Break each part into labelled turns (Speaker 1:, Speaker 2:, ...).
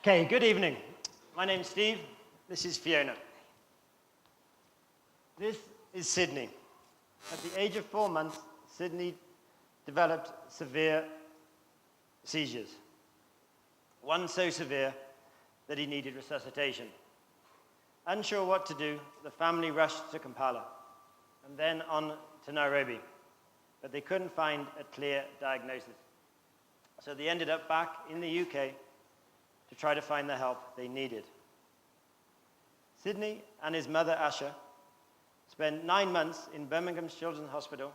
Speaker 1: Okay, good evening. My name's Steve. This is Fiona. This is Sydney. At the age of 4 months, Sydney developed severe seizures. One so severe that he needed resuscitation. Unsure what to do, the family rushed to Kampala and then on to Nairobi, but they couldn't find a clear diagnosis. So they ended up back in the UK to try to find the help they needed. Sydney and his mother, Asha, spent 9 months in Birmingham's Children's Hospital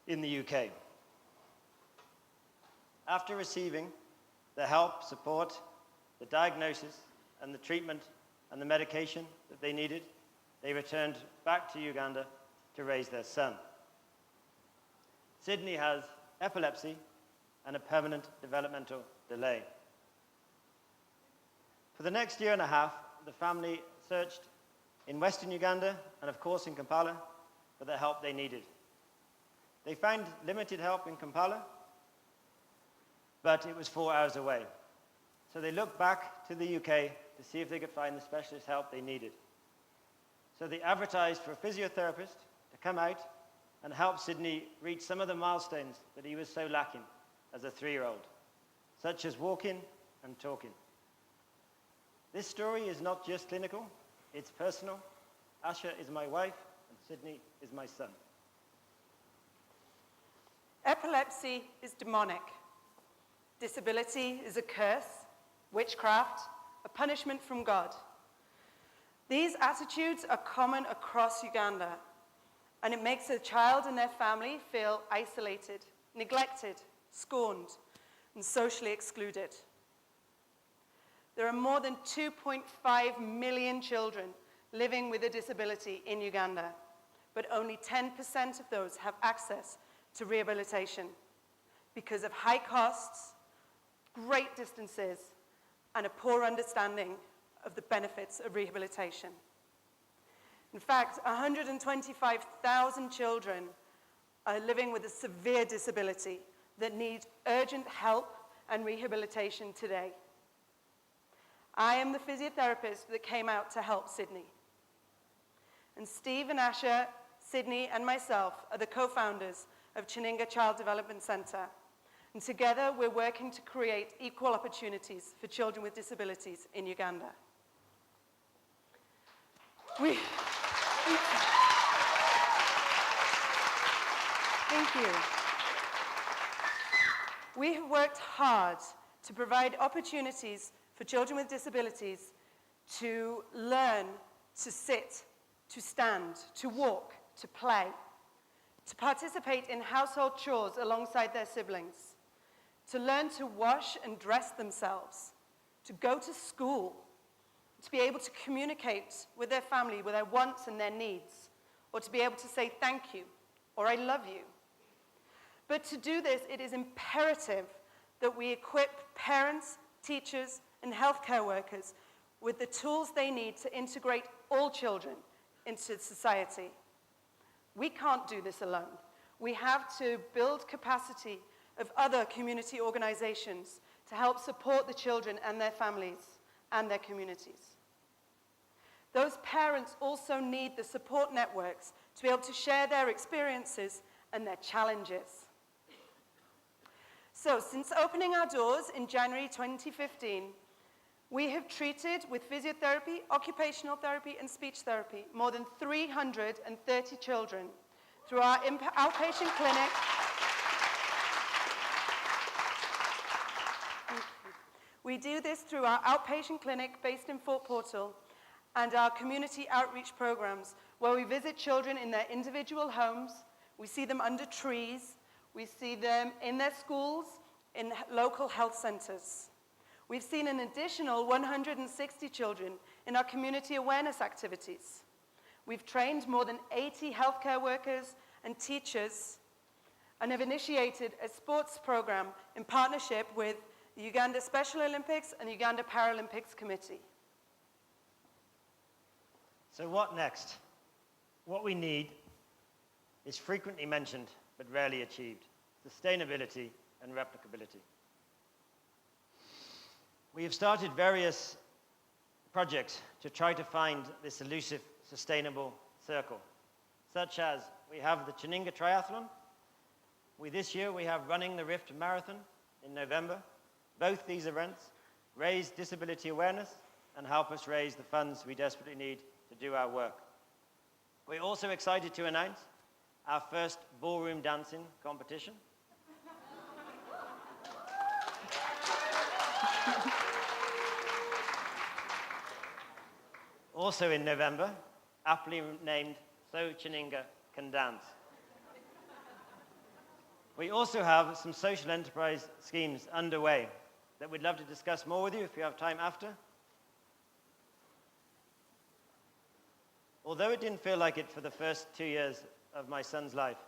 Speaker 1: in the UK. After receiving the help, support, the diagnosis, and the treatment and the medication that they needed, they returned back to Uganda to raise their son. Sydney has epilepsy and a permanent developmental delay. For the next year and a half, the family searched in Western Uganda and, of course, in Kampala for the help they needed. They found limited help in Kampala, but it was 4 hours away. So they looked back to the UK to see if they could find the specialist help they needed. So they advertised for a physiotherapist to come out and help Sydney reach some of the milestones that he was so lacking as a 3-year-old, such as walking and talking. This story is not just clinical, it's personal. Asha is my wife, and Sydney is my son.
Speaker 2: Epilepsy is demonic. Disability is a curse, witchcraft, a punishment from God. These attitudes are common across Uganda, and it makes a child and their family feel isolated, neglected, scorned, and socially excluded. There are more than 2.5 million children living with a disability in Uganda, but only 10% of those have access to rehabilitation because of high costs, great distances, and a poor understanding of the benefits of rehabilitation. In fact, 125,000 children are living with a severe disability that need urgent help and rehabilitation today. I am the physiotherapist that came out to help Sydney. And Steve and Asha, Sydney, and myself are the co-founders of Kyaninga Child Development Centre. And together, we're working to create equal opportunities for children with disabilities in Uganda. Thank you. We have worked hard to provide opportunities for children with disabilities to learn, to sit, to stand, to walk, to play, to participate in household chores alongside their siblings, to learn to wash and dress themselves, to go to school, to be able to communicate with their family with their wants and their needs, or to be able to say thank you or I love you. But to do this, it is imperative that we equip parents, teachers, and healthcare workers with the tools they need to integrate all children into society. We can't do this alone. We have to build capacity of other community organizations to help support the children and their families and their communities. Those parents also need the support networks to be able to share their experiences and their challenges. So, since opening our doors in January 2015, we have treated with physiotherapy, occupational therapy, and speech therapy more than 330 children through our outpatient clinic. We do this through our outpatient clinic based in Fort Portal and our community outreach programs where we visit children in their individual homes, we see them under trees, we see them in their schools, in local health centers. We've seen an additional 160 children in our community awareness activities. We've trained more than 80 healthcare workers and teachers and have initiated a sports program in partnership with the Uganda Special Olympics and the Uganda Paralympics Committee.
Speaker 1: So what next? What we need is frequently mentioned but rarely achieved: sustainability and replicability. We have started various projects to try to find this elusive, sustainable circle, such as we have the Kyaninga Triathlon. This year we have Running the Rift Marathon in November. Both these events raise disability awareness and help us raise the funds we desperately need to do our work. We're also excited to announce our first ballroom dancing competition. Also in November, aptly named So Kyaninga Can Dance. We also have some social enterprise schemes underway that we'd love to discuss more with you if you have time after. Although it didn't feel like it for the first 2 years of my son's life,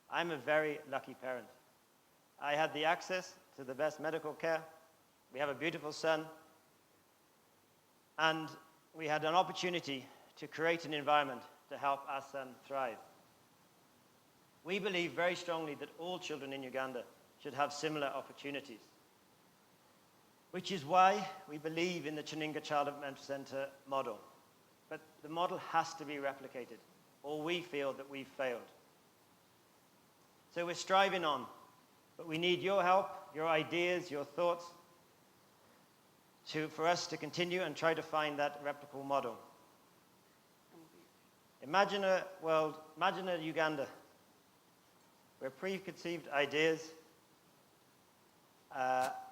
Speaker 1: I'm a very lucky parent. I had the access to the best medical care. We have a beautiful son. And we had an opportunity to create an environment to help our son thrive. We believe very strongly that all children in Uganda should have similar opportunities, which is why we believe in the Kyaninga Child Development Center model. But the model has to be replicated, or we feel that we've failed. So we're striving on, but we need your help, your ideas, your thoughts, for us to continue and try to find that replicable model. Imagine a Uganda where preconceived ideas,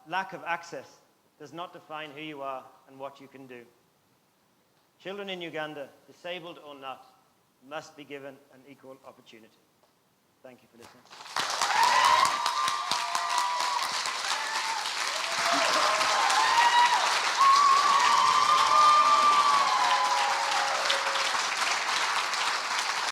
Speaker 1: lack of access does not define who you are and what you can do. Children in Uganda, disabled or not, must be given an equal opportunity. Thank you for listening.